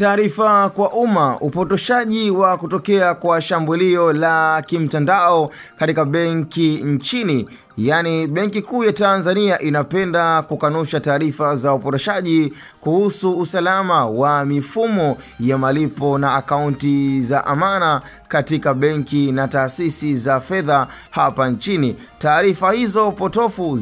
Taarifa kwa umma: upotoshaji wa kutokea kwa shambulio la kimtandao katika benki nchini. Yaani, Benki Kuu ya Tanzania inapenda kukanusha taarifa za upotoshaji kuhusu usalama wa mifumo ya malipo na akaunti za amana katika benki na taasisi za fedha hapa nchini. Taarifa hizo potofu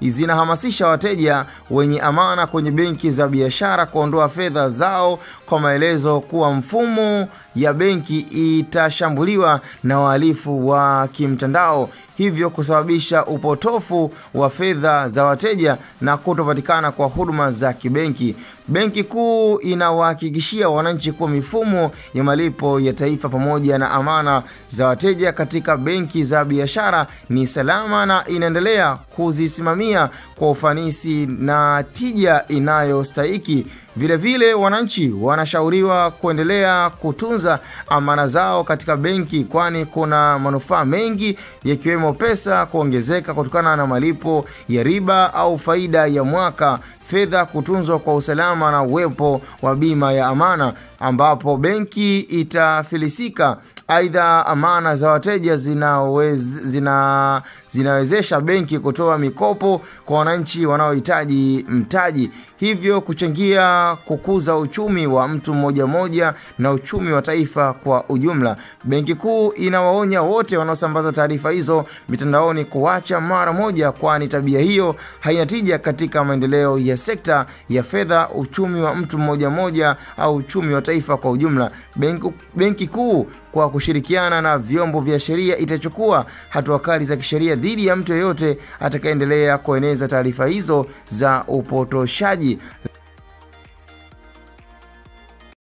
zinahamasisha wateja wenye amana kwenye benki za biashara kuondoa fedha zao kwa maelezo kuwa mfumo ya benki itashambuliwa na wahalifu wa kimtandao, hivyo kusababisha upotofu wa fedha za wateja na kutopatikana kwa huduma za kibenki. Benki Kuu inawahakikishia wananchi kuwa mifumo ya malipo ya taifa pamoja na amana za wateja katika benki za biashara ni salama na inaendelea kuzisimamia kwa ufanisi na tija inayostahiki. Vile wananchi wanashauriwa kuendelea kutunza amana zao katika benki, kwani kuna manufaa mengi yakiwemo pesa kuongezeka kutokana na malipo ya riba au faida ya mwaka, fedha kutunzwa kwa usalama na uwepo wa bima ya amana ambapo benki itafilisika. Aidha, amana za wateja zinawezesha benki kutoa mikopo kwa wananchi wanaohitaji mtaji, hivyo kuchangia kukuza uchumi wa mtu mmoja na uchumi wa taifa kwa ujumla. Benki Kuu inawaonya wote wanaosambaza taarifa hizo mitandaoni kuacha mara moja, kwani tabia hiyo haina tija katika maendeleo ya sekta ya fedha, uchumi wa mtu mmoja au uchumi wa taifa kwa ujumla. Benki Kuu kwa kushirikiana na vyombo vya sheria itachukua hatua kali za kisheria dhidi ya mtu yeyote atakayeendelea kueneza taarifa hizo za upotoshaji.